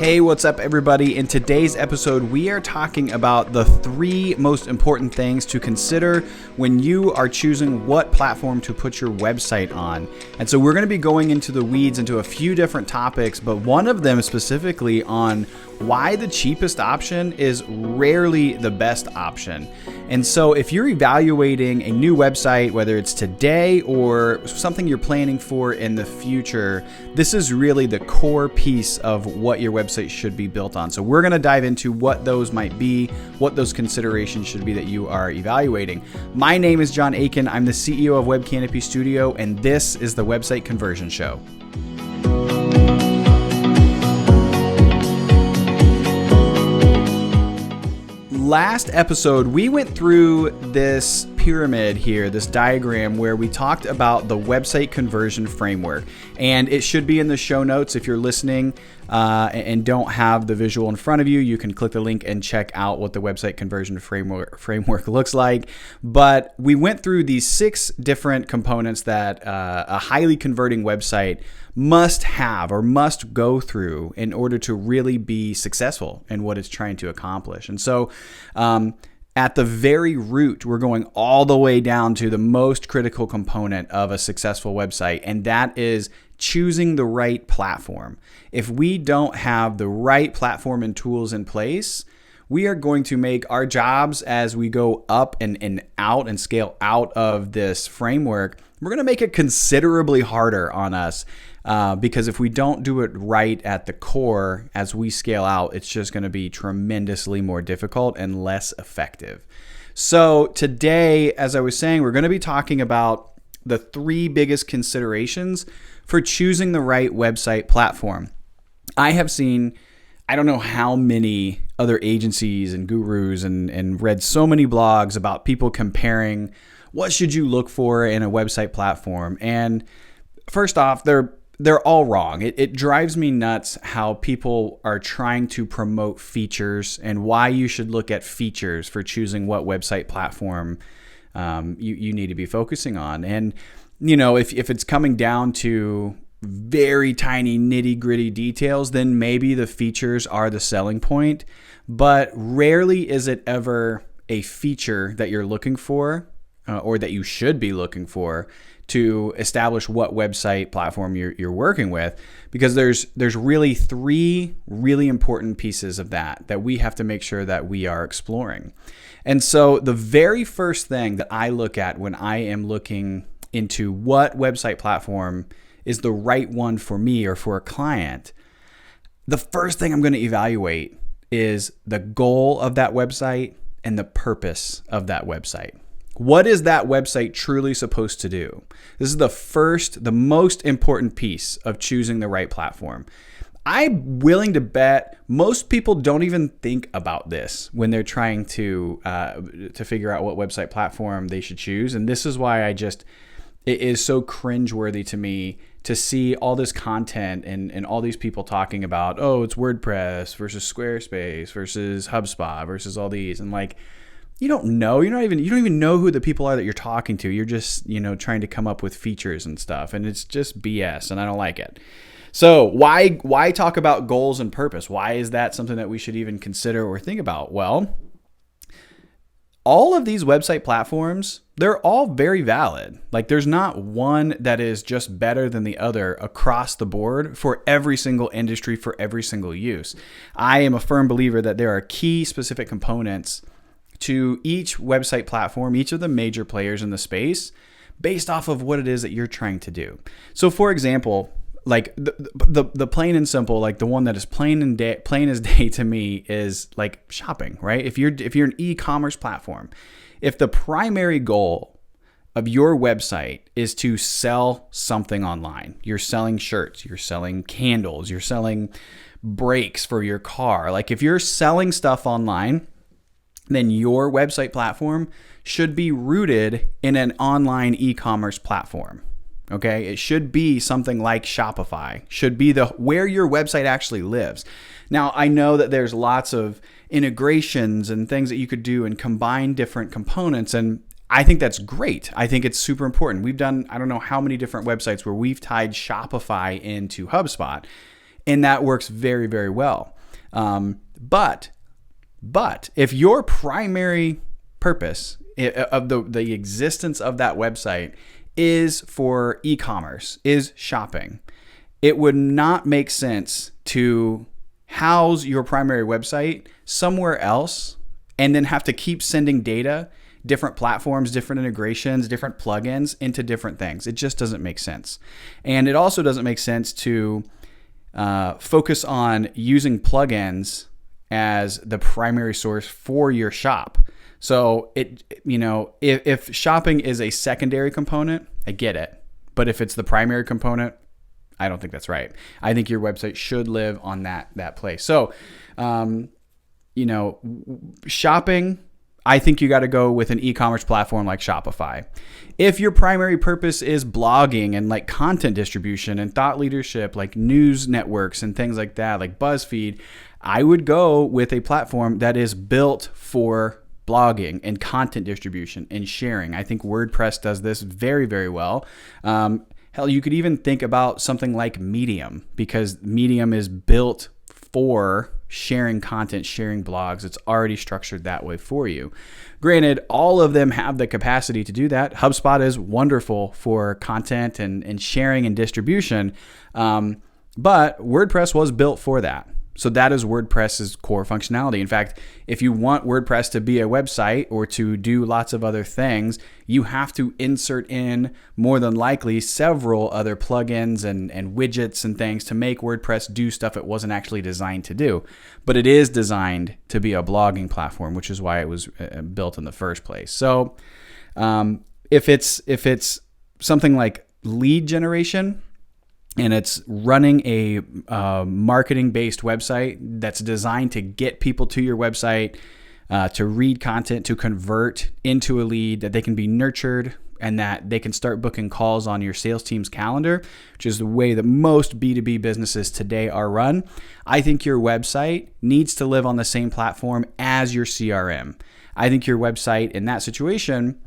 Hey, what's up, everybody? In today's episode, we are talking about the 3 most important things to consider when you are choosing what platform to put your website on. And so we're going to be going into the weeds into a few different topics, but one of them specifically on why the cheapest option is rarely the best option. And so if you're evaluating a new website, whether it's today or something you're planning for in the future, this is really the core piece of what your website should be built on. So we're going to dive into what those might be, what those considerations should be that you are evaluating. My name is John Aiken. I'm the CEO of Web Canopy Studio, and this is the Website Conversion Show. Last episode, we went through this pyramid here, this diagram where we talked about the website conversion framework, and it should be in the show notes. If you're listening and don't have the visual in front of you, you can click the link and check out what the website conversion framework looks like. But we went through these 6 different components that a highly converting website must have or must go through in order to really be successful in what it's trying to accomplish. And so at the very root, we're going all the way down to the most critical component of a successful website, and that is choosing the right platform. If we don't have the right platform and tools in place, we are going to make our jobs as we go up and out and scale out of this framework, we're going to make it considerably harder on us. Because if we don't do it right at the core as we scale out, it's just going to be tremendously more difficult and less effective. So today, as I was saying, we're going to be talking about the 3 biggest considerations for choosing the right website platform. I have seen, I don't know how many other agencies and gurus and read so many blogs about people comparing what should you look for in a website platform. And first off, they're all wrong. It drives me nuts how people are trying to promote features and why you should look at features for choosing what website platform you need to be focusing on. And, you know, if it's coming down to very tiny nitty gritty details, then maybe the features are the selling point. But rarely is it ever a feature that you're looking for or that you should be looking for to establish what website platform you're working with, because there's really 3 really important pieces of that we have to make sure that we are exploring. And so the very first thing that I look at when I am looking into what website platform is the right one for me or for a client, the first thing I'm going to evaluate is the goal of that website and the purpose of that website. What is that website truly supposed to do? This is the most important piece of choosing the right platform. I'm willing to bet most people don't even think about this when they're trying to figure out what website platform they should choose. And this is why it is so cringeworthy to me to see all this content and all these people talking about, oh, it's WordPress versus Squarespace versus HubSpot versus all these. And like, you don't even know who the people are that you're talking to. You're just, trying to come up with features and stuff, and it's just BS, and I don't like it. So why talk about goals and purpose? Why is that something that we should even consider or think about? Well, all of these website platforms, they're all very valid. Like, there's not one that is just better than the other across the board for every single industry, for every single use. I am a firm believer that there are key specific components to each website platform, each of the major players in the space, based off of what it is that you're trying to do. So for example, like the plain and simple, like the one that is plain as day to me is like shopping, right? If you're an e-commerce platform, if the primary goal of your website is to sell something online, you're selling shirts, you're selling candles, you're selling brakes for your car. Like if you're selling stuff online, then your website platform should be rooted in an online e-commerce platform. Okay, it should be something like Shopify, should be where your website actually lives. Now, I know that there's lots of integrations and things that you could do and combine different components, and I think that's great. I think it's super important. We've done, I don't know how many different websites where we've tied Shopify into HubSpot, and that works very, very well. But if your primary purpose of the existence of that website is for e-commerce, is shopping, it would not make sense to house your primary website somewhere else and then have to keep sending data, different platforms, different integrations, different plugins into different things. It just doesn't make sense. And it also doesn't make sense to focus on using plugins as the primary source for your shop. So if shopping is a secondary component, I get it. But if it's the primary component, I don't think that's right. I think your website should live on that place. So, shopping, I think you got to go with an e-commerce platform like Shopify. If your primary purpose is blogging and like content distribution and thought leadership, like news networks and things like that, like BuzzFeed, I would go with a platform that is built for blogging and content distribution and sharing. I think WordPress does this very, very well. Hell, you could even think about something like Medium, because Medium is built for sharing content, sharing blogs. It's already structured that way for you. Granted, all of them have the capacity to do that. HubSpot is wonderful for content and sharing and distribution, but WordPress was built for that. So that is WordPress's core functionality. In fact, if you want WordPress to be a website or to do lots of other things, you have to insert in more than likely several other plugins and widgets and things to make WordPress do stuff it wasn't actually designed to do. But it is designed to be a blogging platform, which is why it was built in the first place. So if it's something like lead generation, and it's running a marketing-based website that's designed to get people to your website, to read content, to convert into a lead, that they can be nurtured, and that they can start booking calls on your sales team's calendar, which is the way that most B2B businesses today are run. I think your website needs to live on the same platform as your CRM. I think your website in that situation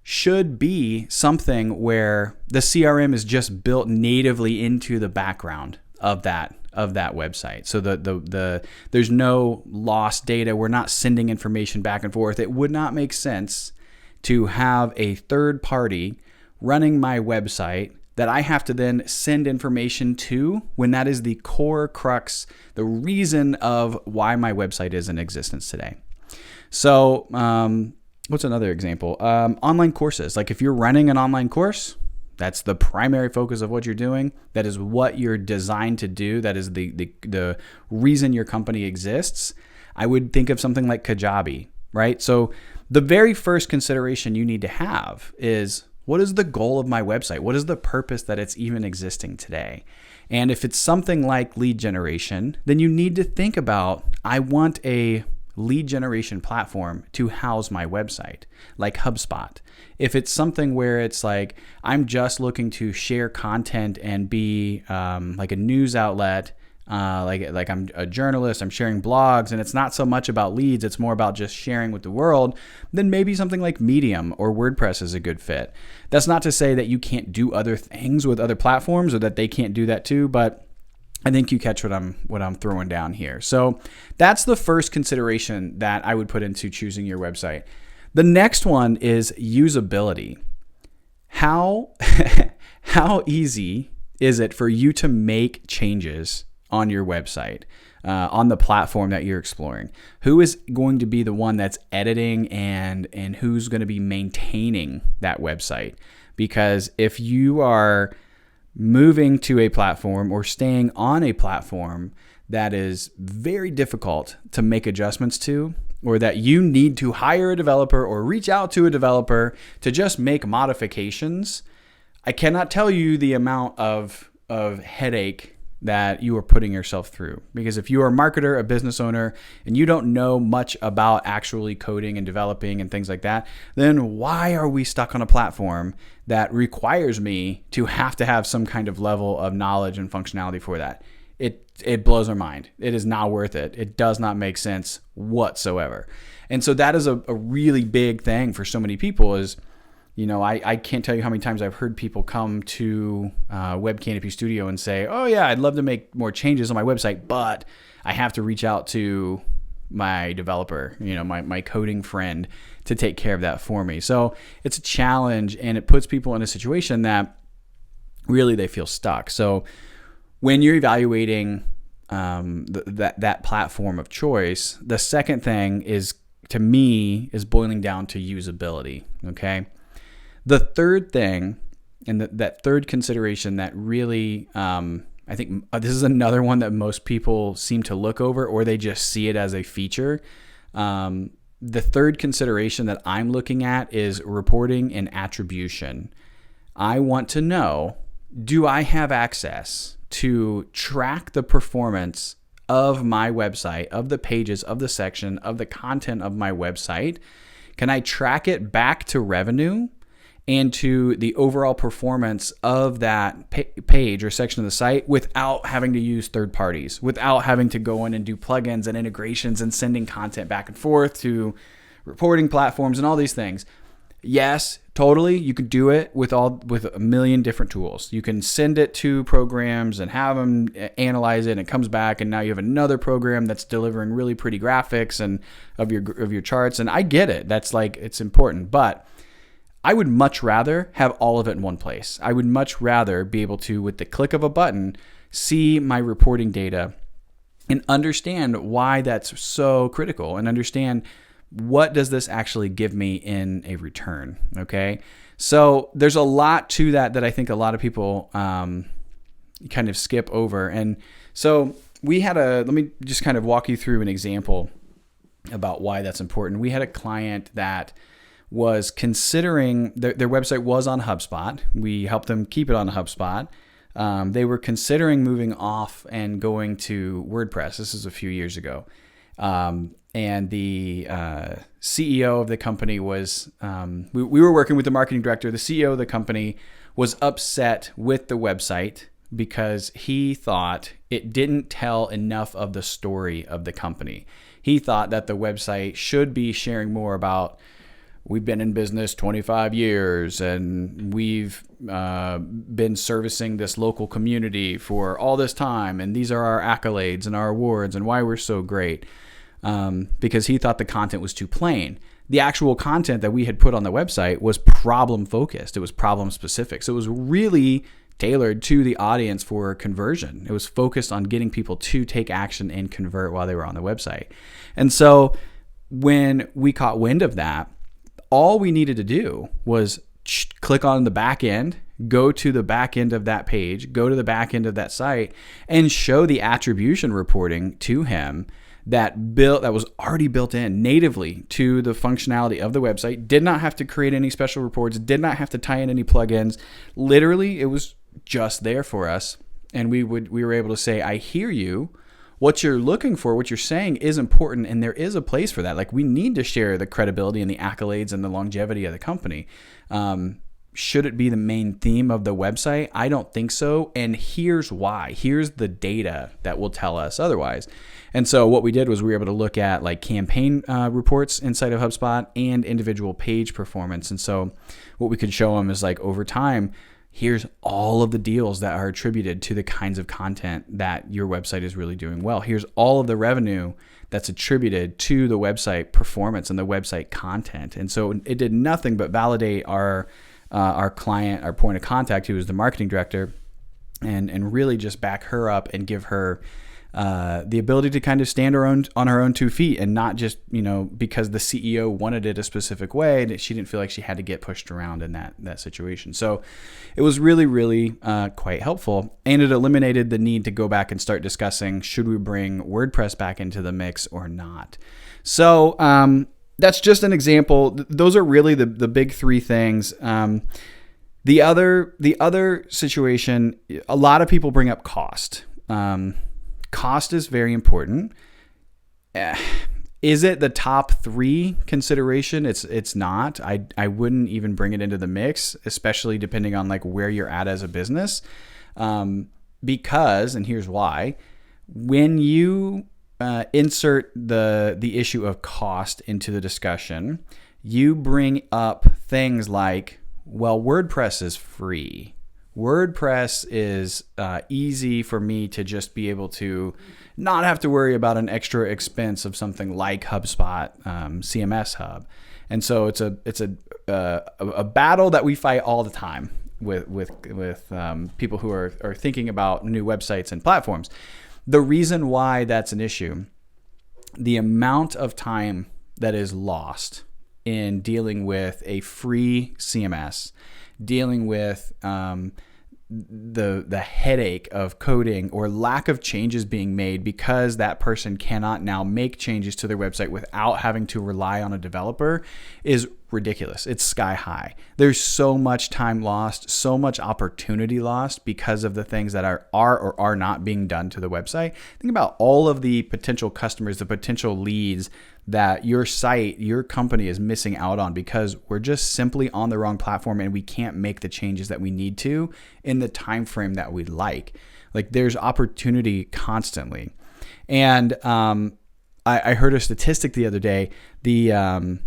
should be something where the CRM is just built natively into the background of that website. So there's no lost data. We're not sending information back and forth. It would not make sense to have a third party running my website that I have to then send information to, when that is the core crux, the reason of why my website is in existence today. So, what's another example? Online courses. Like if you're running an online course, that's the primary focus of what you're doing. That is what you're designed to do. That is the reason your company exists. I would think of something like Kajabi, right? So the very first consideration you need to have is, what is the goal of my website? What is the purpose that it's even existing today? And if it's something like lead generation, then you need to think about, I want a lead generation platform to house my website, like HubSpot. If it's something where it's like, I'm just looking to share content and be like a news outlet, like I'm a journalist, I'm sharing blogs, and it's not so much about leads, it's more about just sharing with the world, then maybe something like Medium or WordPress is a good fit. That's not to say that you can't do other things with other platforms or that they can't do that too, but I think you catch what I'm throwing down here. So that's the first consideration that I would put into choosing your website. The next one is usability. How easy is it for you to make changes on your website, on the platform that you're exploring? Who is going to be the one that's editing and who's going to be maintaining that website? Because if you are moving to a platform or staying on a platform that is very difficult to make adjustments to, or that you need to hire a developer or reach out to a developer to just make modifications, I cannot tell you the amount of headache that you are putting yourself through. Because if you are a marketer, a business owner, and you don't know much about actually coding and developing and things like that, then why are we stuck on a platform that requires me to have some kind of level of knowledge and functionality for that? It blows our mind. It is not worth it. It does not make sense whatsoever. And so that is a really big thing for so many people is, I can't tell you how many times I've heard people come to Web Canopy Studio and say, oh yeah, I'd love to make more changes on my website, but I have to reach out to my developer, my coding friend to take care of that for me. So it's a challenge, and it puts people in a situation that really they feel stuck. So when you're evaluating that platform of choice, the second thing is, to me, is boiling down to usability. Okay. The third thing, and that third consideration that really, I think this is another one that most people seem to look over, or they just see it as a feature. The third consideration that I'm looking at is reporting and attribution. I want to know, do I have access to track the performance of my website, of the pages, of the section, of the content of my website? Can I track it back to revenue and to the overall performance of that page or section of the site without having to use third parties, without having to go in and do plugins and integrations and sending content back and forth to reporting platforms and all these things? Yes, totally. You can do it with a million different tools. You can send it to programs and have them analyze it, and it comes back, and now you have another program that's delivering really pretty graphics and of your charts. And I get it. That's like, it's important, but I would much rather have all of it in one place. I would much rather be able to, with the click of a button, see my reporting data and understand why that's so critical, and understand what does this actually give me in a return. Okay. So there's a lot to that I think a lot of people kind of skip over. And so let me just kind of walk you through an example about why that's important. We had a client that was considering, their website was on HubSpot. We helped them keep it on HubSpot. They were considering moving off and going to WordPress. This is a few years ago. And the CEO of the company was, we were working with the marketing director. The CEO of the company was upset with the website because he thought it didn't tell enough of the story of the company. He thought that the website should be sharing more about, we've been in business 25 years and we've been servicing this local community for all this time, and these are our accolades and our awards and why we're so great, because he thought the content was too plain. The actual content that we had put on the website was problem focused. It was problem specific. So it was really tailored to the audience for conversion. It was focused on getting people to take action and convert while they were on the website. And so when we caught wind of that, all we needed to do was click on the back end, go to the back end of that page, go to the back end of that site, and show the attribution reporting to him that was already built in natively to the functionality of the website. Did not have to create any special reports, did not have to tie in any plugins. Literally, it was just there for us. And we were able to say, I hear you. What you're looking for, what you're saying is important, and there is a place for that. Like, we need to share the credibility and the accolades and the longevity of the company. Should it be the main theme of the website? I don't think so. And here's why. Here's the data that will tell us otherwise. And so what we did was we were able to look at like campaign reports inside of HubSpot and individual page performance. And so what we could show them is like, over time, here's all of the deals that are attributed to the kinds of content that your website is really doing well. Here's all of the revenue that's attributed to the website performance and the website content. And so it did nothing but validate our client, our point of contact, who was the marketing director, and really just back her up and give her the ability to kind of stand on her own 2 feet, and not just, because the CEO wanted it a specific way, that she didn't feel like she had to get pushed around in that situation. So it was really, really quite helpful, and it eliminated the need to go back and start discussing, should we bring WordPress back into the mix or not? So that's just an example. Those are really the big three things. The other situation, a lot of people bring up cost. Cost is very important. Is it the top three consideration? It's not. I wouldn't even bring it into the mix, especially depending on like where you're at as a business. Because, and here's why, when you insert the issue of cost into the discussion, you bring up things like, well, WordPress is free. WordPress is easy for me to just be able to not have to worry about an extra expense of something like HubSpot, CMS Hub. And so it's a battle that we fight all the time with people who are thinking about new websites and platforms. The reason why that's an issue, the amount of time that is lost in dealing with a free CMS, dealing with the headache of coding or lack of changes being made because that person cannot now make changes to their website without having to rely on a developer is ridiculous. It's sky high. There's so much time lost, so much opportunity lost because of the things that are or are not being done to the website. Think about all of the potential customers, the potential leads that your site, your company is missing out on because we're just simply on the wrong platform and we can't make the changes that we need to in the time frame that we'd like. Like there's opportunity constantly. And I heard a statistic the other day, the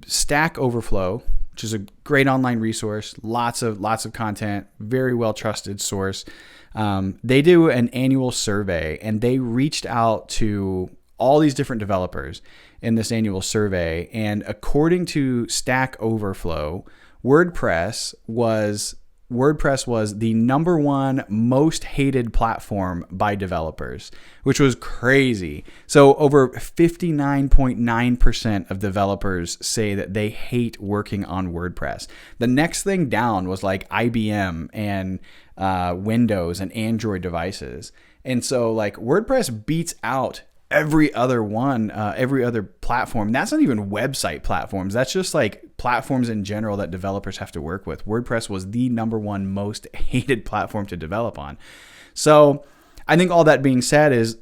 Stack Overflow, which is a great online resource, lots of content, very well trusted source. They do an annual survey and they reached out to all these different developers in this annual survey. And according to Stack Overflow, WordPress was the number one most hated platform by developers, which was crazy. So over 59.9% of developers say that they hate working on WordPress. The next thing down was like IBM and Windows and Android devices. And so like WordPress beats out every other platform. That's not even website platforms. That's just like platforms in general that developers have to work with. WordPress was the number one most hated platform to develop on. So I think all that being said is,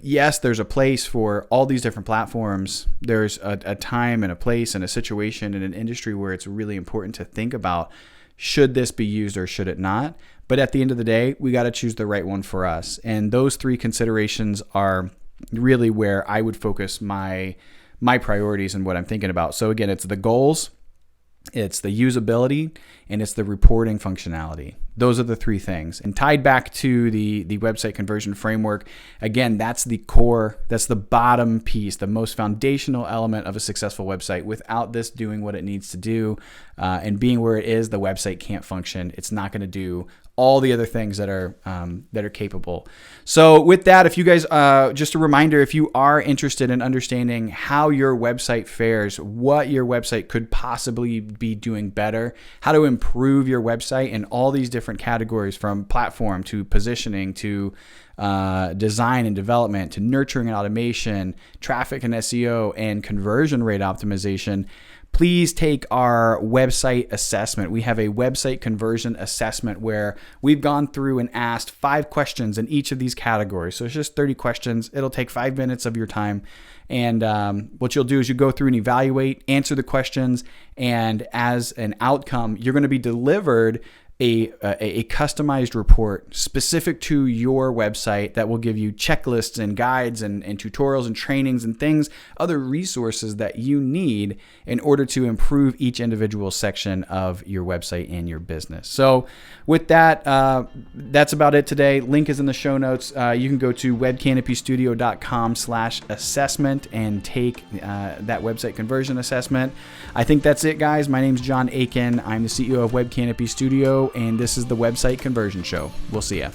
yes, there's a place for all these different platforms. There's a time and a place and a situation in an industry where it's really important to think about, should this be used or should it not? But at the end of the day, we got to choose the right one for us. And those three considerations are really where I would focus my priorities and what I'm thinking about. So again, it's the goals, it's the usability, and it's the reporting functionality. Those are the three things. And tied back to the website conversion framework, again, that's the core, that's the bottom piece, the most foundational element of a successful website. Without this doing what it needs to do and being where it is, the website can't function. It's not going to do all the other things that are capable. So with that, if you guys, just a reminder, if you are interested in understanding how your website fares, what your website could possibly be doing better, how to improve your website in all these different categories, from platform to positioning to design and development to nurturing and automation, traffic and SEO, and conversion rate optimization, please take our website assessment. We have a website conversion assessment where we've gone through and asked 5 questions in each of these categories. So it's just 30 questions. It'll take 5 minutes of your time. And what you'll do is you go through and evaluate, answer the questions, and as an outcome, you're going to be delivered a customized report specific to your website that will give you checklists and guides and tutorials and trainings and things, other resources that you need in order to improve each individual section of your website and your business. So with that, that's about it today. Link is in the show notes. You can go to webcanopystudio.com/assessment and take that website conversion assessment. I think that's it, guys. My name's John Aiken. I'm the CEO of Web Canopy Studio, and this is the Website Conversion Show. We'll see ya.